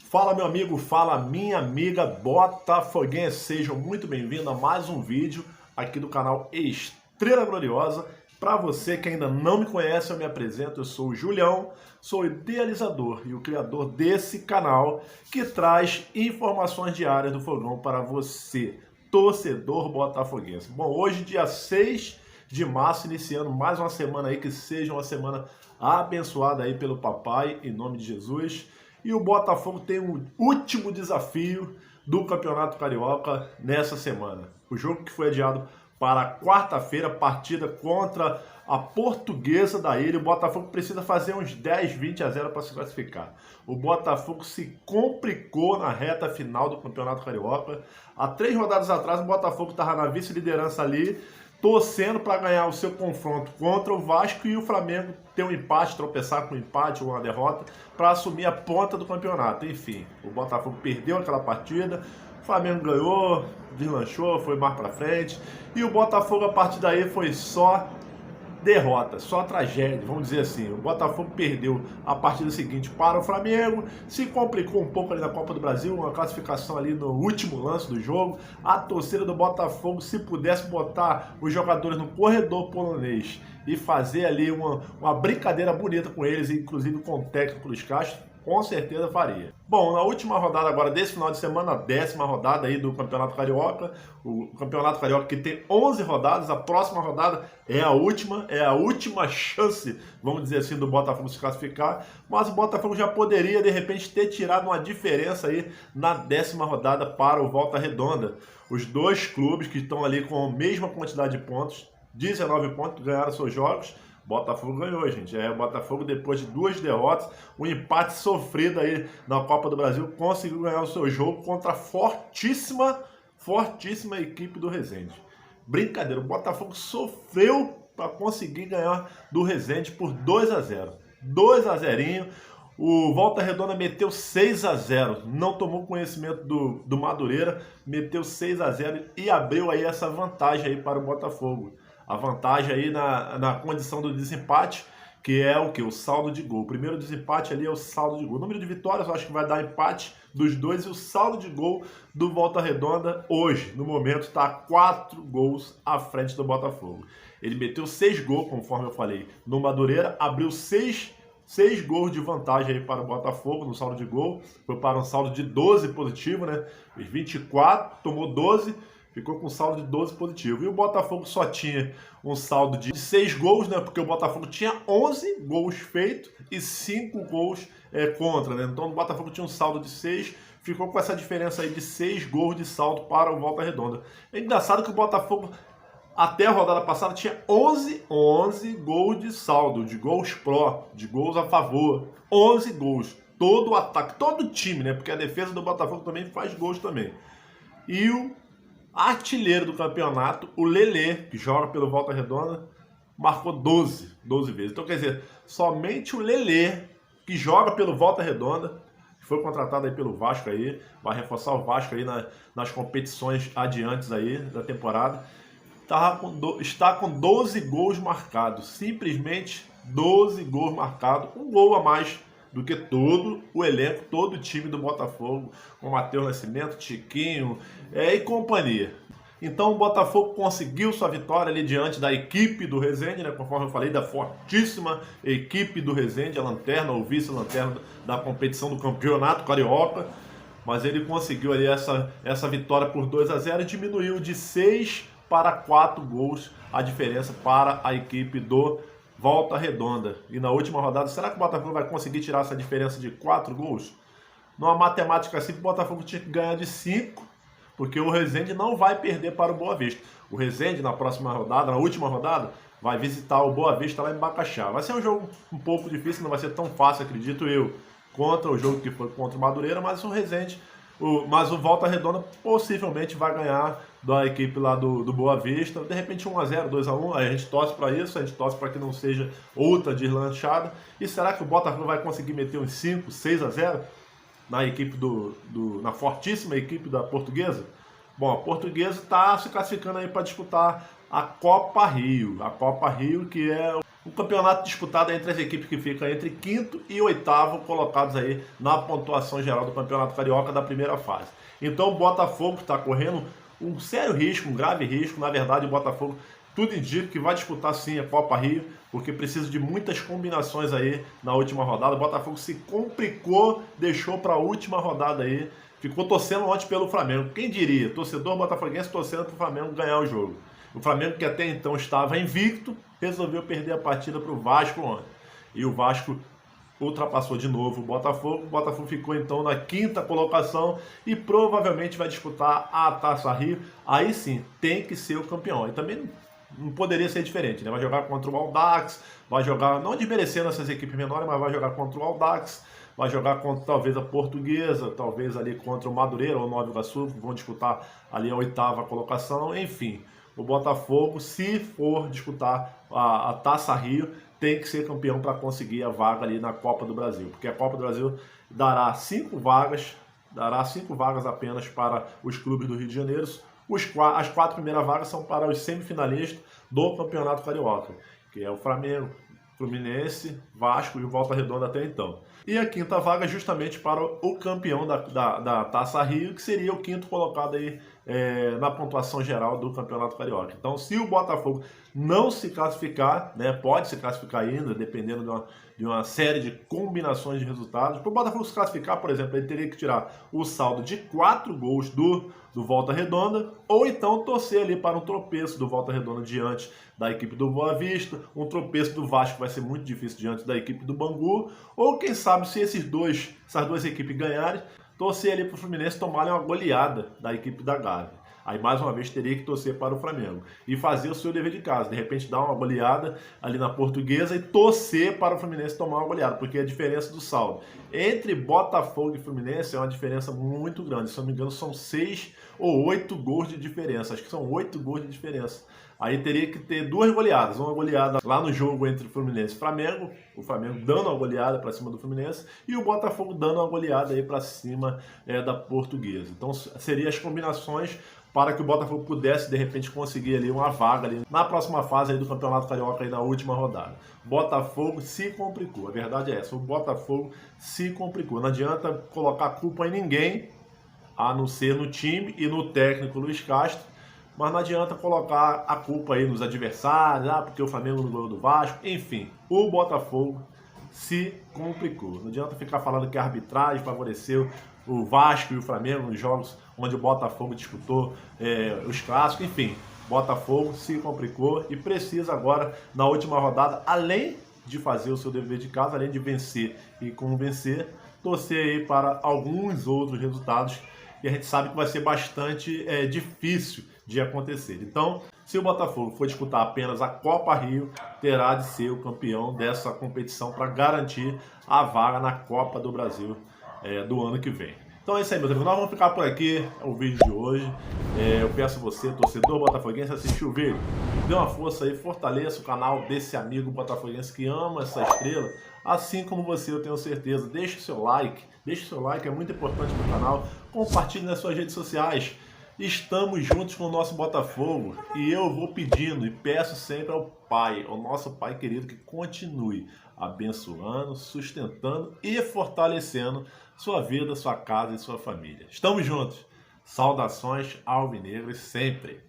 Fala meu amigo, fala minha amiga botafoguense, sejam muito bem-vindos a mais um vídeo aqui do canal Estrela Gloriosa. Para você que ainda não me conhece, eu me apresento, eu sou o Julião, sou o idealizador e o criador desse canal que traz informações diárias do Fogão para você, torcedor botafoguense. Bom, hoje dia 6 de março, iniciando mais uma semana aí, que seja uma semana abençoada aí pelo papai, em nome de Jesus. E o Botafogo tem o último desafio do Campeonato Carioca nessa semana. O jogo que foi adiado para quarta-feira, partida contra a Portuguesa da Ilha. O Botafogo precisa fazer uns 10-20-0 para se classificar. O Botafogo se complicou na reta final do Campeonato Carioca. Há 3 rodadas atrás, o Botafogo estava na vice-liderança ali, torcendo para ganhar o seu confronto contra o Vasco e o Flamengo ter um empate, tropeçar com um empate ou uma derrota para assumir a ponta do campeonato. Enfim, o Botafogo perdeu aquela partida, o Flamengo ganhou, deslanchou, foi mais para frente e o Botafogo a partir daí foi só derrota, só tragédia, vamos dizer assim. O Botafogo perdeu a partida seguinte para o Flamengo, se complicou um pouco ali na Copa do Brasil, uma classificação ali no último lance do jogo. A torcida do Botafogo, se pudesse botar os jogadores no corredor polonês e fazer ali uma brincadeira bonita com eles, inclusive com o técnico Luiz Castro, com certeza faria. Bom, na última rodada agora desse final de semana, a 10ª rodada aí do Campeonato Carioca, o Campeonato Carioca que tem 11 rodadas, a próxima rodada é a última chance, vamos dizer assim, do Botafogo se classificar, mas o Botafogo já poderia de repente ter tirado uma diferença aí na 10ª rodada para o Volta Redonda. Os dois clubes que estão ali com a mesma quantidade de pontos, 19 pontos, ganharam seus jogos. Botafogo ganhou, gente. O Botafogo, depois de 2 derrotas, um empate sofrido aí na Copa do Brasil, conseguiu ganhar o seu jogo contra a fortíssima equipe do Resende. Brincadeira, o Botafogo sofreu para conseguir ganhar do Resende por 2-0. 2-0. O Volta Redonda meteu 6-0, não tomou conhecimento do Madureira, meteu 6-0 e abriu aí essa vantagem aí para o Botafogo. A vantagem aí na condição do desempate, que é o que? O saldo de gol. O primeiro desempate ali é o saldo de gol. O número de vitórias eu acho que vai dar empate dos dois, e o saldo de gol do Volta Redonda hoje, no momento, está 4 gols à frente do Botafogo. Ele meteu 6 gols, conforme eu falei, no Madureira, abriu 6 gols de vantagem aí para o Botafogo no saldo de gol. Foi para um saldo de 12 positivo, né? 24, tomou 12, ficou com um saldo de 12 positivo. E o Botafogo só tinha um saldo de 6 gols, né? Porque o Botafogo tinha 11 gols feitos e 5 gols contra, né? Então o Botafogo tinha um saldo de 6, ficou com essa diferença aí de 6 gols de saldo para o Volta Redonda. É engraçado que o Botafogo, até a rodada passada, tinha 11 gols de saldo, de gols pró, de gols a favor. 11 gols. Todo o ataque, todo o time, né? Porque a defesa do Botafogo também faz gols também. E o artilheiro do campeonato, o Lelê, que joga pelo Volta Redonda, marcou 12 vezes. Então, quer dizer, somente o Lelê, que joga pelo Volta Redonda, que foi contratado aí pelo Vasco aí, vai reforçar o Vasco aí nas competições adiantes aí da temporada, está com 12 gols marcados. Simplesmente 12 gols marcados, um gol a mais do que todo o elenco, todo o time do Botafogo, com Matheus Nascimento, Chiquinho e companhia. Então o Botafogo conseguiu sua vitória ali diante da equipe do Resende, né? Conforme eu falei, da fortíssima equipe do Resende, a lanterna ou vice-lanterna da competição do Campeonato Carioca. Mas ele conseguiu ali essa vitória por 2-0 e diminuiu de 6 para 4 gols a diferença para a equipe do Volta Redonda. E na última rodada, será que o Botafogo vai conseguir tirar essa diferença de 4 gols? Numa matemática assim, o Botafogo tinha que ganhar de 5, porque o Resende não vai perder para o Boa Vista. O Resende, na próxima rodada, na última rodada, vai visitar o Boa Vista lá em Bacaxá. Vai ser um jogo um pouco difícil, não vai ser tão fácil, acredito eu, contra o jogo que foi contra o Madureira, mas o Resende, mas o Volta Redonda possivelmente vai ganhar da equipe lá do Boa Vista, de repente 1-0, 2-1, aí a gente torce para isso, a gente torce para que não seja outra deslanchada. E será que o Botafogo vai conseguir meter uns 5, 6-0 na equipe na fortíssima equipe da Portuguesa? Bom, a Portuguesa está se classificando aí para disputar a Copa Rio, que é O campeonato disputado é entre as equipes que ficam entre quinto e oitavo colocados aí na pontuação geral do Campeonato Carioca da primeira fase. Então o Botafogo está correndo um sério risco, um grave risco. Na verdade, o Botafogo, tudo indica que vai disputar sim a Copa Rio, porque precisa de muitas combinações aí na última rodada. O Botafogo se complicou, deixou para a última rodada aí, ficou torcendo ontem pelo Flamengo. Quem diria? Torcedor botafoguense torcendo para o Flamengo ganhar o jogo. O Flamengo, que até então estava invicto, resolveu perder a partida para o Vasco ontem. E o Vasco ultrapassou de novo o Botafogo. O Botafogo ficou então na quinta colocação e provavelmente vai disputar a Taça Rio. Aí sim, tem que ser o campeão. E também não poderia ser diferente, né? Vai jogar contra o Audax, vai jogar, não desmerecendo essas equipes menores, mas vai jogar contra o Audax, vai jogar contra talvez a Portuguesa, talvez ali contra o Madureira ou o Nova Iguaçu, vão disputar ali a oitava colocação. Enfim, o Botafogo, se for disputar a Taça Rio, tem que ser campeão para conseguir a vaga ali na Copa do Brasil, porque a Copa do Brasil dará 5 vagas apenas para os clubes do Rio de Janeiro. As 4 primeiras vagas são para os semifinalistas do Campeonato Carioca, que é o Flamengo, Fluminense, Vasco e o Volta Redonda até então. E a quinta vaga justamente para o campeão da Taça Rio, que seria o quinto colocado aí na pontuação geral do Campeonato Carioca. Então, se o Botafogo não se classificar, né, pode se classificar ainda, dependendo de uma série de combinações de resultados. Para o Botafogo se classificar, por exemplo, ele teria que tirar o saldo de 4 gols do Volta Redonda, ou então torcer ali para um tropeço do Volta Redonda diante da equipe do Boa Vista, um tropeço do Vasco vai ser muito difícil diante da equipe do Bangu, ou quem sabe se essas duas equipes ganharem, torcer ali para o Fluminense tomarem uma goleada da equipe da Gávea. Aí mais uma vez teria que torcer para o Flamengo e fazer o seu dever de casa, de repente dar uma goleada ali na Portuguesa e torcer para o Fluminense tomar uma goleada, porque a diferença do saldo entre Botafogo e Fluminense é uma diferença muito grande. Se eu não me engano, são 6 ou 8 gols de diferença, acho que são 8 gols de diferença. Aí teria que ter 2 goleadas, uma goleada lá no jogo entre Fluminense e Flamengo, o Flamengo dando uma goleada para cima do Fluminense e o Botafogo dando uma goleada aí para cima da Portuguesa. Então seriam as combinações para que o Botafogo pudesse de repente conseguir ali uma vaga ali na próxima fase aí do Campeonato Carioca aí na última rodada. Botafogo se complicou, a verdade é essa, o Botafogo se complicou. Não adianta colocar culpa em ninguém, a não ser no time e no técnico Luiz Castro, mas não adianta colocar a culpa aí nos adversários, porque o Flamengo não ganhou do Vasco, enfim, o Botafogo se complicou. Não adianta ficar falando que a arbitragem favoreceu o Vasco e o Flamengo nos jogos onde o Botafogo disputou os clássicos, enfim, Botafogo se complicou e precisa agora, na última rodada, além de fazer o seu dever de casa, além de vencer e convencer, torcer aí para alguns outros resultados e a gente sabe que vai ser bastante difícil de acontecer. Então, se o Botafogo for disputar apenas a Copa Rio, terá de ser o campeão dessa competição para garantir a vaga na Copa do Brasil do ano que vem. Então é isso aí, meus amigos. Nós vamos ficar por aqui, é o vídeo de hoje. Eu peço a você, torcedor botafoguense, assistir o vídeo. Dê uma força aí, fortaleça o canal desse amigo botafoguense que ama essa estrela. Assim como você, eu tenho certeza. Deixe o seu like, é muito importante para o canal. Compartilhe nas suas redes sociais. Estamos juntos com o nosso Botafogo e eu vou pedindo e peço sempre ao Pai, ao nosso Pai querido, que continue abençoando, sustentando e fortalecendo sua vida, sua casa e sua família. Estamos juntos. Saudações alvinegras sempre.